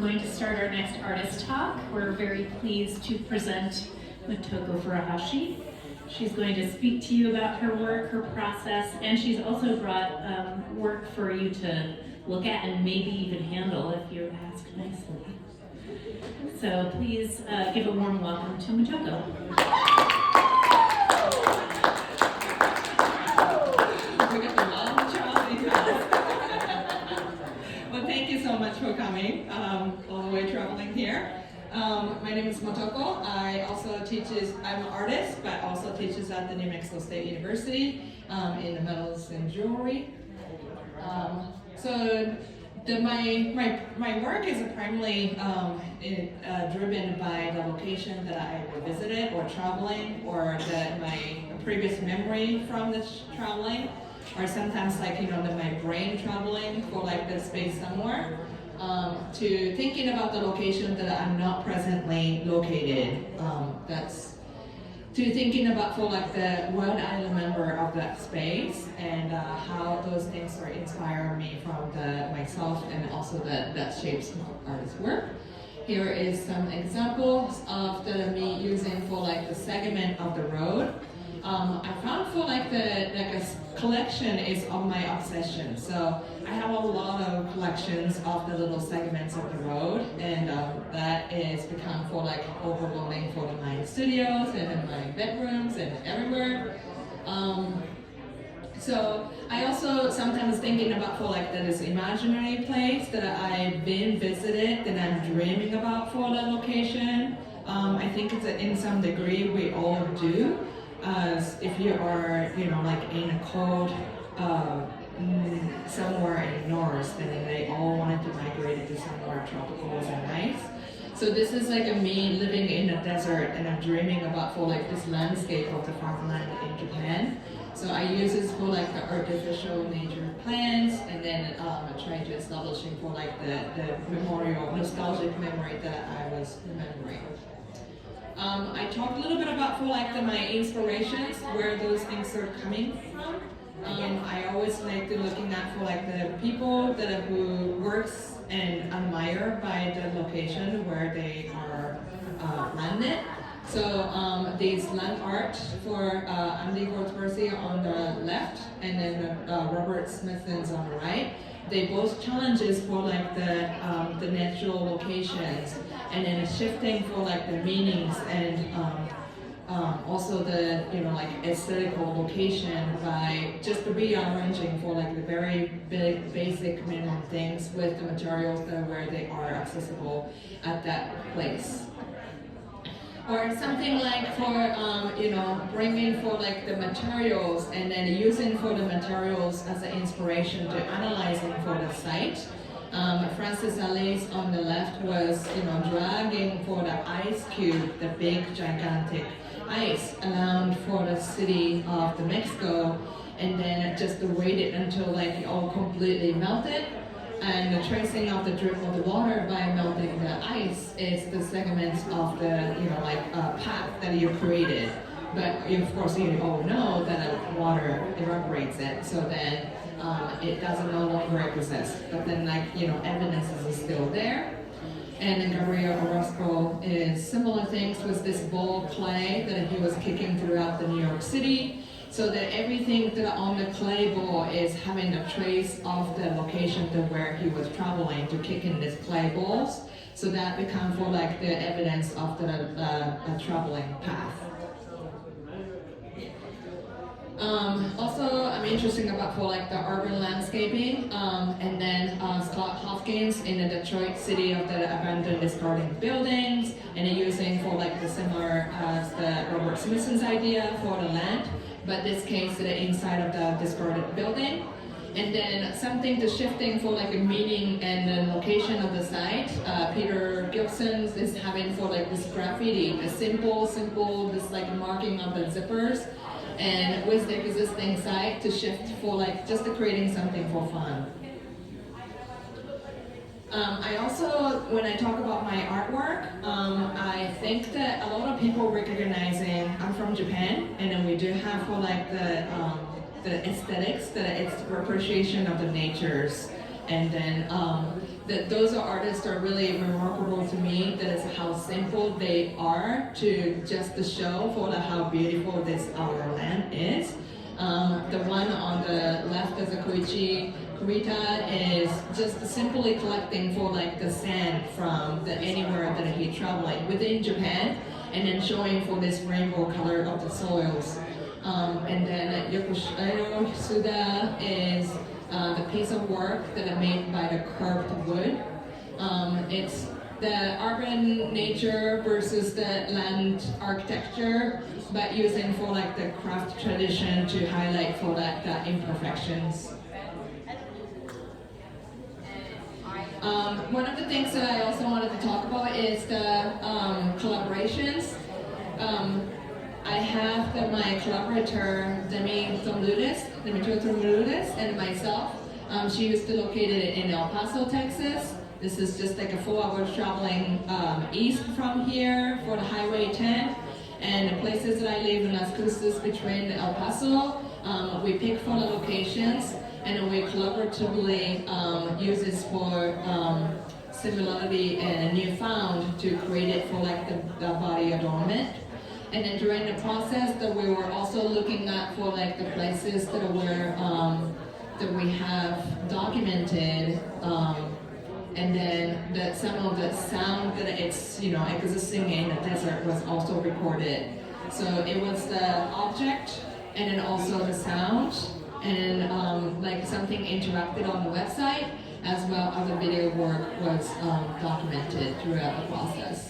going to start our next artist talk. We're very pleased to present Motoko Furuhashi. She's going to speak to you about her work, her process, and she's also brought work for you to look at and maybe even handle if you ask nicely. So please give a warm welcome to Motoko. Well, thank you so much for coming, all the way traveling here. My name is Motoko. I'm an artist, but also teaches at the New Mexico State University in the metals and jewelry. My work is primarily driven by the location that I visited or traveling, or my previous memory from this traveling, or sometimes my brain traveling for the space somewhere, to thinking about the location that I'm not presently located. To thinking about for the what I remember of that space, and how those things are inspiring me from myself, and also that shapes my artist's work. Here is some examples of me using for the segment of the road. I found for a collection is of my obsession. So I have a lot of collections of the little segments of the road, and that is become for overloading for my studios and in my bedrooms and everywhere. So I also sometimes thinking about for this imaginary place that I've been visited, that I'm dreaming about for the location. I think it's in some degree we all do. If you are, in a cold somewhere in north, then they all wanted to migrate to somewhere tropical and nice. So this is me living in a desert, and I'm dreaming about for this landscape of the farmland in Japan. So I use this for the artificial nature plants, and then try to establishing for the memorial, nostalgic memory that I was remembering. I talked a little bit about for my inspirations, where those things are coming from. I always like to looking at for the people who works and admire by the location where they are landed. So these land art for Andy Goldsworthy on the left, and then Robert Smithson's on the right. They both challenges for the natural locations, and then shifting for the meanings, and also the aesthetical location by just rearranging for the very big basic minimum things with the materials that where they are accessible at that place. Or something for bringing for the materials, and then using for the materials as an inspiration to analyzing for the site. Francis Alice on the left was dragging for the ice cube, the big gigantic ice around for the city of the Mexico, and then just waited until it all completely melted. And the tracing of the drip of the water by melting the ice is the segments of the path that you created. But of course you all know that water evaporates it, so then it doesn't no longer exist. But then evidence is still there. And then Gabriel Orozco is similar things with this ball clay that he was kicking throughout the New York City. So that everything that on the clay ball is having a trace of the location to where he was traveling to kick in these clay balls. So that becomes for the evidence of the traveling path. Also, I'm interested about for the urban landscaping, and then Scott Hopkins in the Detroit city of the abandoned discarded buildings, and using for the similar as the Robert Smithson's idea for the land. But this case, the inside of the discarded building. And then something to shifting for a meaning and the location of the site. Peter Gibson is having for this graffiti, a simple, this marking of the zippers. And with the existing site to shift for just creating something for fun. I also, when I talk about my artwork, I think that a lot of people recognizing I'm from Japan, and then we do have for the aesthetics, it's appreciation of the natures, and then that those artists are really remarkable to me. That is how simple they are to just to show for how beautiful this our land is. The one on the left is a Koichi Kurita is just simply collecting for like the sand from the anywhere that he traveling within Japan, and then showing for this rainbow color of the soils. And then Yokosuda is the piece of work that are made by the curved wood. It's the urban nature versus the land architecture, but using for like the craft tradition to highlight for that the imperfections. One of the things that I also wanted to talk about is the collaborations. I have my collaborator, Demi Tomludis, and myself. She used to located in El Paso, Texas. This is just like a 4-hour traveling east from here for the Highway 10. And the places that I live in Las Cruces between El Paso, we pick for the locations, and we collaboratively use this for similarity and newfound to create it for like the body adornment. And then during the process that we were also looking at for like the places that were that we have documented, and then that some of the sound that it's existing in the desert was also recorded. So it was the object and then also the sound, and like something interacted on the website, as well as the video work was documented throughout the process.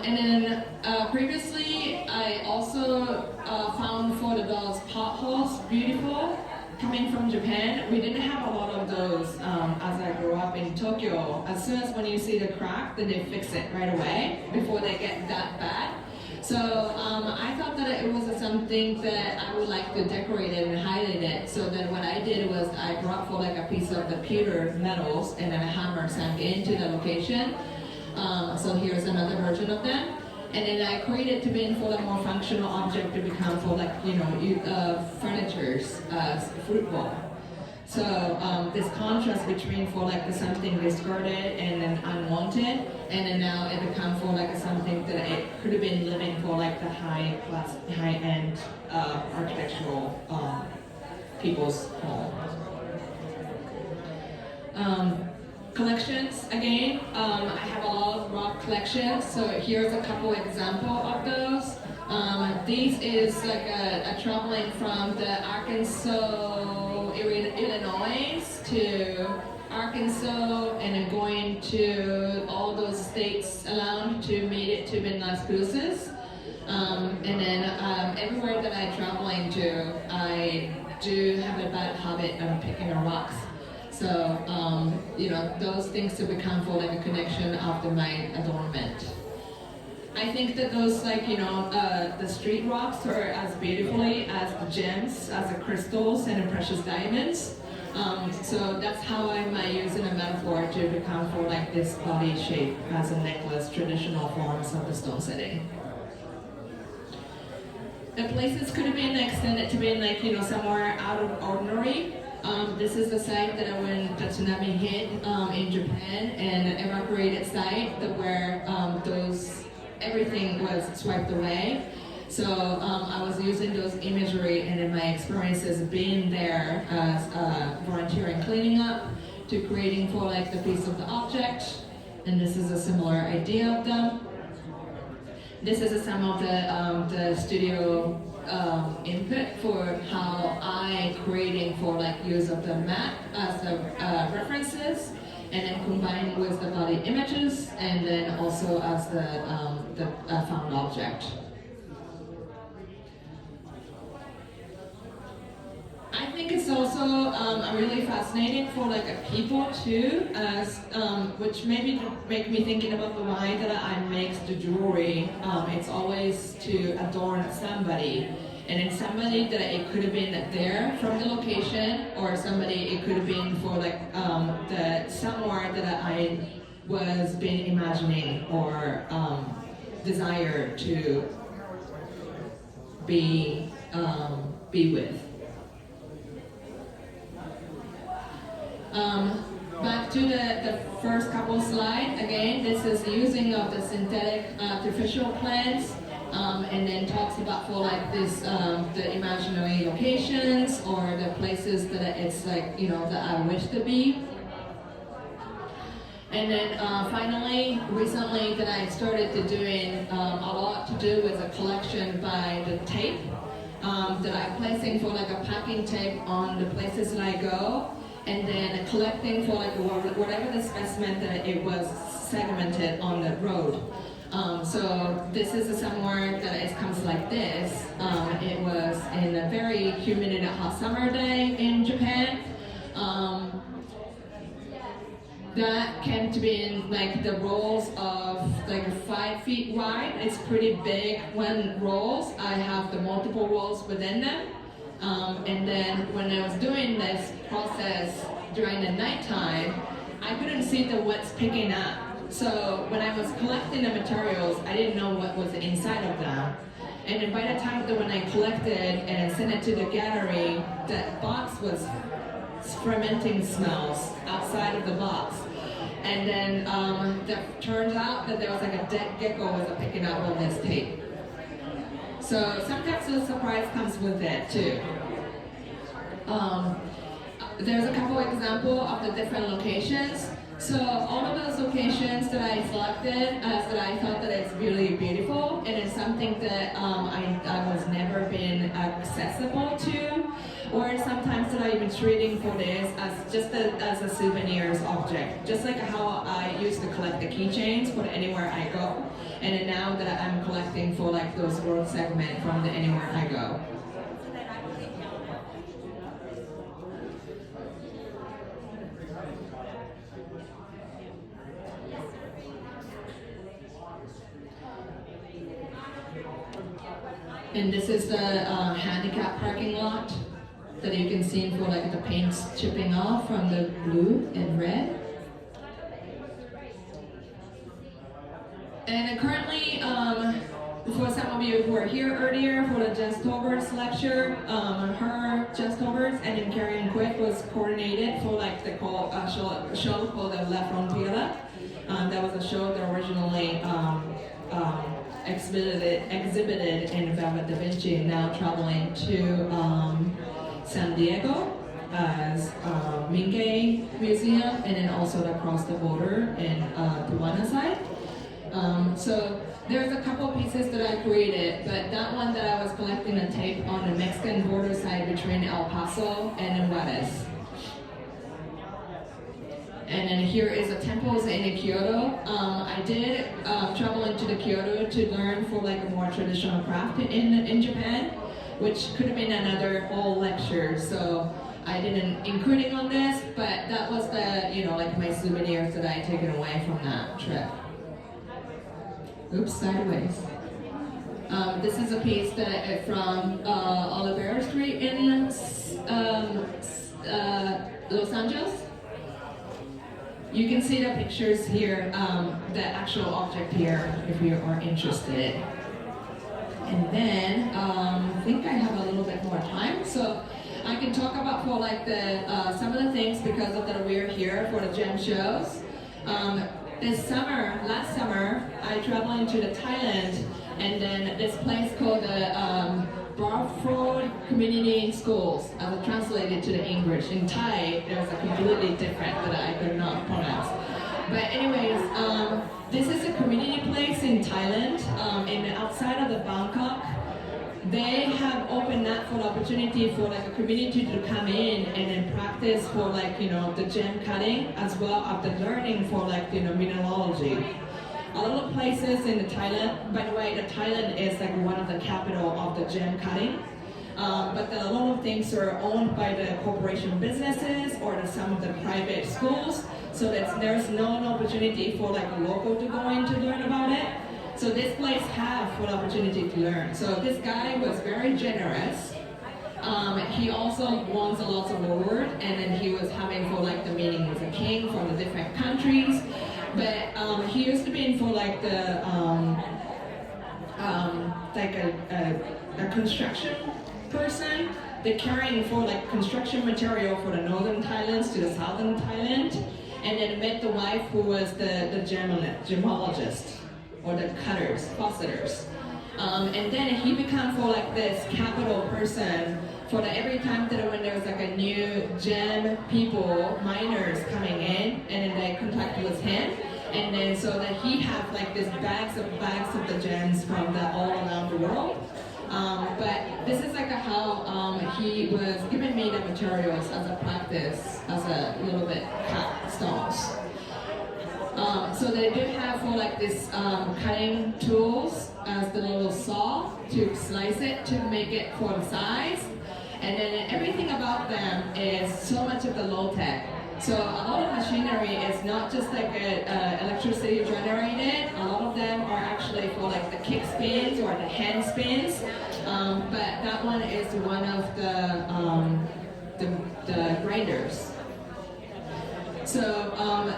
And then previously, I also found for those potholes beautiful coming from Japan. We didn't have a lot of those as I grew up in Tokyo. As soon as when you see the crack, then they fix it right away before they get that bad. So I thought that it was something that I would like to decorate it and highlight it. So then what I did was I brought for like a piece of the pewter metals and then a hammer sank into the location. So here's another version of them. And then I created to be for a more functional object to become for like, furniture's fruit bowl. So this contrast between for like something discarded and then unwanted, and then now it become for like something that it could have been living for like the high-end architectural people's home. Collections, again, I have a lot of rock collections, so here's a couple example of those. This is like a traveling from the Arkansas, Illinois to Arkansas, and then going to all those states around to meet it to Las Cruces. And then everywhere that I'm traveling to, I do have a bad habit of picking the rocks. So, those things to become for like a connection after my adornment. I think that those the street rocks are as beautifully as the gems, as the crystals and the precious diamonds. So that's how I might use in a metaphor to become for like this body shape as a necklace, traditional forms of the stone setting. The places could have been extended to being somewhere out of ordinary. This is the site that when the tsunami hit in Japan, and evacuated site that where everything was swiped away. So I was using those imagery and in my experiences being there as volunteering cleaning up to creating for like the piece of the object, and this is a similar idea of them. This is some of the studio input for how I creating for like use of the map as the references, and then combined with the body images, and then also as the found object. I think it's also really fascinating for like a people too, as which maybe make me thinking about the why that I make the jewelry. It's always to adorn somebody, and it's somebody that it could have been there from the location, or somebody it could have been for like the somewhere that I was been imagining or desire to be with. Back to the first couple slides. Again, this is the using of the synthetic artificial plants, and then talks about for like this the imaginary locations or the places that it's like that I wish to be. And then finally, recently that I started to doing a lot to do with a collection by the tape that I'm placing for like a packing tape on the places that I go, and then collecting for like whatever the specimen that it was segmented on the road. So this is somewhere that it comes like this. It was in a very humid and hot summer day in Japan. That came to be in like the rolls of like 5 feet wide. It's pretty big when rolls. I have the multiple rolls within them. And then when I was doing this process during the nighttime, I couldn't see the what's picking up. So when I was collecting the materials, I didn't know what was inside of them. And then by the time that when I collected and I sent it to the gallery, that box was fermenting smells outside of the box. And then that turns out that there was like a dead gecko was picking up on this tape. So sometimes the surprise comes with it too. There's a couple examples of the different locations. So all of those locations that I selected that I thought that it's really beautiful, and it's something that I was never been accessible to, or sometimes that I've been treating for this as just as a souvenirs object, just like how I used to collect the keychains for anywhere I go, and then now that I'm collecting for like those road segment from the anywhere I go. And this is the handicap parking lot that you can see for like the paints chipping off from the blue and red. And currently, for some of you who were here earlier for the Jess Tolbert's lecture, her Jess Tolbert's and then Carrie Quick was coordinated for like the show called the La Frontera. That was a show that originally exhibited in Velvet Da Vinci, and now traveling to San Diego as Minke Museum, and then also across the border in Tijuana side. So there's a couple pieces that I created, but that one that I was collecting a tape on the Mexican border side between El Paso and Juarez. And then here is the temples in Kyoto. I did travel into the Kyoto to learn for like a more traditional craft in Japan, which could have been another whole lecture. So I didn't include it on this, but that was the like my souvenirs that I taken away from that trip. Oops, sideways. This is a piece that from Olivera Street in Los Angeles. You can see the pictures here, the actual object here, if you are interested. And then, I think I have a little bit more time, so I can talk about for like the some of the things because of that we're here for the gem shows. Last summer, I traveled into the Thailand, and then this place called the Barford Community Schools. I will translate it to the English. In Thai, there's a completely different that I could not pronounce. But anyways, this is a community place in Thailand, and outside of the Bangkok. They have opened that for the opportunity for like a community to come in and then practice for like the gem cutting as well as the learning for like mineralogy. A lot of places in the Thailand, by the way, the Thailand is like one of the capital of the gem cutting. But a lot of things are owned by the corporation businesses or some of the private schools. So there's no opportunity for like a local to go in to learn about it. So this place have full opportunity to learn. So this guy was very generous. He also won a lot of awards, and then he was having for like the meeting with the king from the different countries. But he used to be in for like the like a construction person they're carrying for like construction material for the northern Thailand to the southern Thailand, and then met the wife who was the gemologist, or the cutters, fauceters. And then he became for like this capital person for the, every time that when there was like a new gem people, miners coming in, and then they contact with him. And then so that he have like this bags of the gems from the all around the world. But this is like how he was giving me the materials as a practice, as a little bit cut stones. So they do have for like this cutting tools as the little saw to slice it to make it for the size. And then everything about them is so much of the low tech. So a lot of machinery is not just like electricity generated. A lot of them are actually for like the kick spins or the hand spins. But that one is one of the grinders. So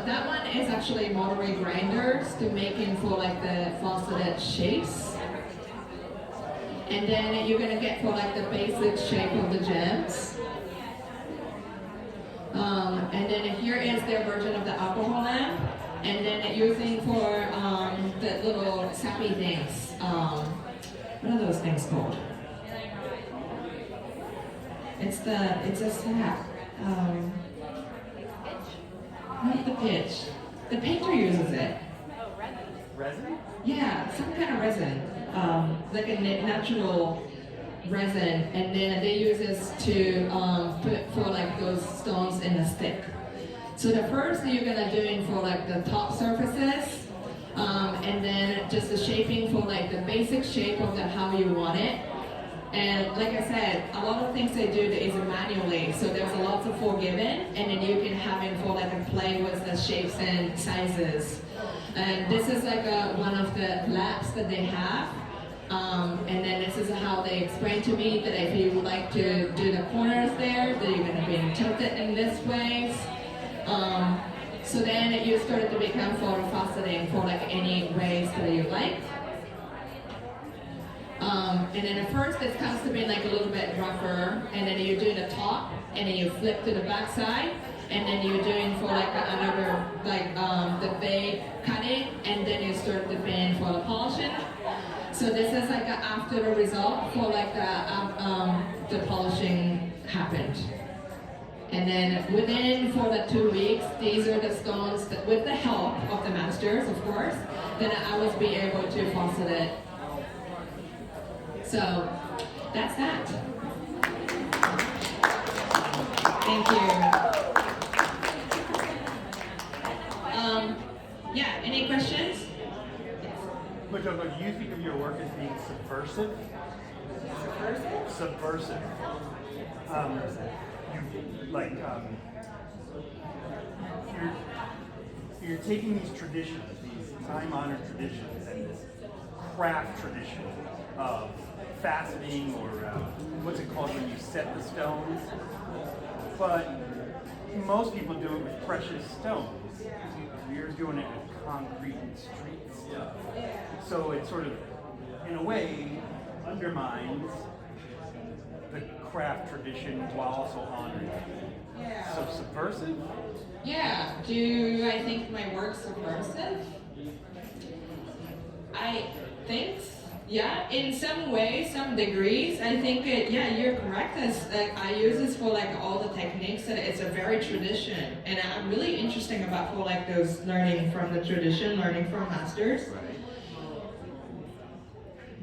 that one is actually motory grinders to making for like the faceted shapes. And then you're gonna get for like the basic shape of the gems. And then here is their version of the alcohol lamp. And then using for the little sappy things. What are those things called? It's a sap. Not the pitch. The painter uses it. Oh, resin. Resin? Yeah, some kind of resin. Like a natural resin, and then they use this to put for like those stones in a stick. So the first thing you're gonna do for like the top surfaces, and then just the shaping for like the basic shape of the how you want it. And like I said, a lot of things they do is manually, so there's a lot of forgiven, and then you can have it for like a play with the shapes and sizes. And this is like one of the labs that they have. And then this is how they explain to me that if you would like to do the corners there, that you're gonna be tilted in this way. So then you start to become photo faceting for like any ways that you like. And then at first it comes to be like a little bit rougher, and then you do the top, and then you flip to the back side, and then you're doing for like another, like the big cutting, and then you start the bend for the polishing. So this is like after the result for like the polishing happened. And then within for the 2 weeks, these are the stones that with the help of the masters, of course, then I was be able to facet it. So that's that. Thank you. Yeah, any questions? Motoko, do you think of your work as being subversive? Subversive. You're taking these traditions, these time-honored traditions, and this craft tradition of faceting, or what's it called when you set the stones? But most people do it with precious stones. You're doing it with concrete and streets. So it sort of, in a way, undermines the craft tradition while also honoring it. So subversive? Yeah. Do I think my work's subversive? I think, yeah, in some ways, some degrees. I think, yeah, you're correct. I use this for like all the techniques, and it's a very tradition. And I'm really interesting about for like those learning from the tradition, learning from masters. Right.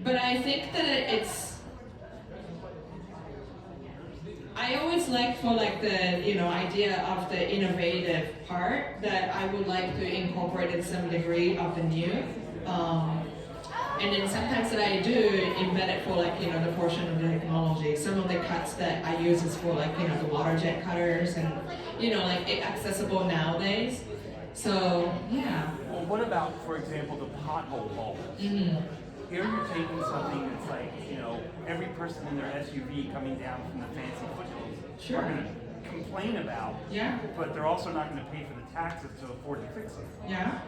But I think that it's, I always like for like the, idea of the innovative part, that I would like to incorporate in some degree of the new. And then sometimes that I do embed it for like, the portion of the technology. Some of the cuts that I use is for like, the water jet cutters, and, like accessible nowadays. So, yeah. Well, what about, for example, the pothole holes? Mm-hmm. Here you're taking something that's like, every person in their SUV coming down from the fancy foothills Sure. are going to complain about, Yeah. but they're also not going to pay for the taxes to afford to fix it. Yeah.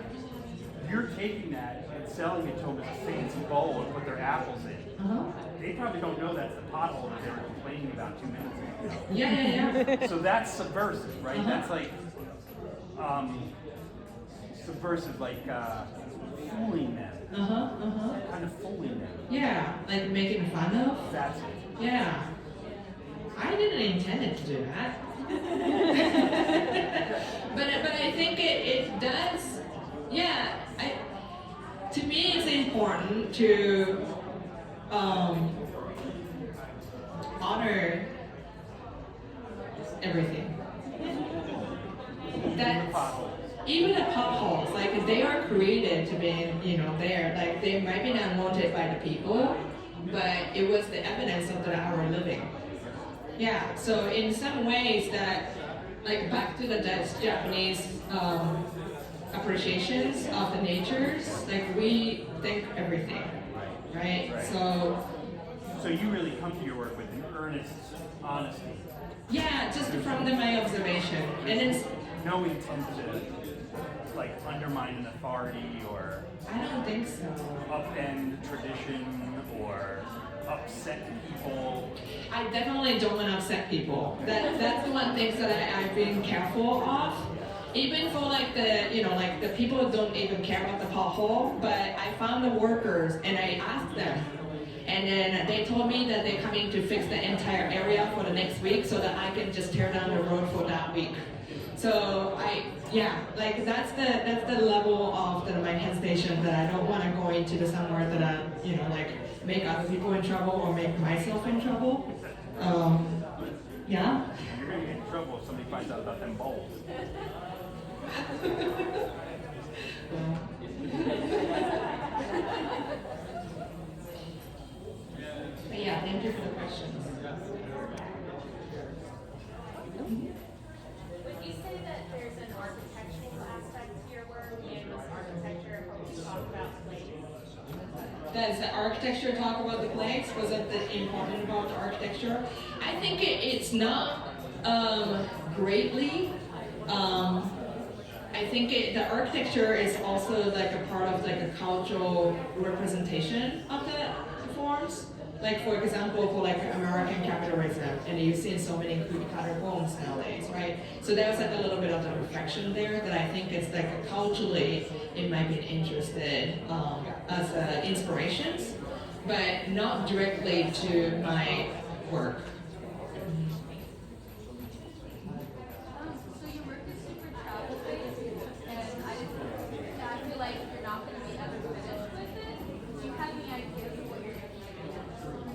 You're taking that and selling it to them as a fancy bowl and put their apples in. Uh-huh. they probably don't know that's the pothole that they were complaining about 2 minutes ago. Yeah. So that's subversive, right? Uh-huh. That's like subversive, like fooling them. Kind of fooling them. Yeah, like making fun of. That's it. Yeah. I didn't intend it to do that. but I think it does. Yeah. To me, it's important to honor everything. That's even the potholes, like they are created to be, there. Like they might be not wanted by the people, but it was the evidence of our living. Yeah. So in some ways, that like back to the Japanese appreciations of the natures, like we think everything, right? So you really come to your work with an earnest honesty. Yeah, just from my observation, and it's no intent to like undermine an authority or I don't think so. upend tradition or upset people. I definitely don't want to upset people. That's the one thing that I've been careful of. Even for like the people who don't even care about the pothole, but I found the workers and I asked them. And then they told me that they're coming to fix the entire area for the next week so that I can just tear down the road for that week. So that's the level of my hesitation, that I don't want to go into somewhere that I, make other people in trouble or make myself in trouble. Yeah. You're gonna get in trouble if somebody finds out about them bowls. But yeah, thank you for the questions. Would you say that there's an architectural aspect to your work and this architecture helps you talk about place? Does the architecture talk about the place? Was it important about the architecture? I think it's not greatly. I think the architecture is also like a part of like a cultural representation of the forms. Like for example, for like American capitalism, and you've seen so many cookie-cutter homes nowadays, right? So there's like a little bit of the reflection there that I think is like culturally it might be interested as inspirations, but not directly to my work. So your work is super travel-based, and I feel like you're not going to be ever finished with it. Do you have any ideas of what you're going to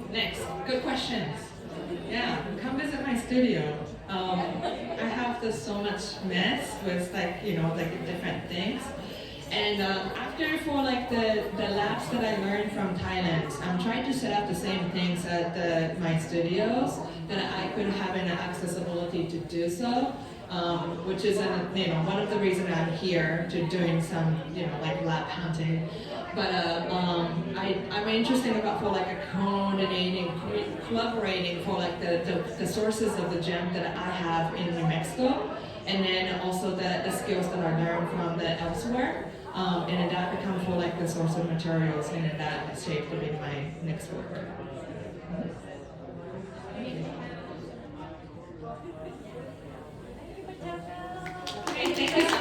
do? Next, good questions. Yeah, come visit my studio. I have so much mess with like different things. And after for like the labs that I learned from Thailand, I'm trying to set up the same things at my studios that I could have an accessibility to do so. Which is one of the reasons I'm here to doing some like lab hunting. But I'm interested about for like a collaborating for like the sources of the gem that I have in New Mexico, and then also the skills that I learned from the elsewhere, and then that become for like the source of materials, and then that shaped to be my next work. Okay, thank you.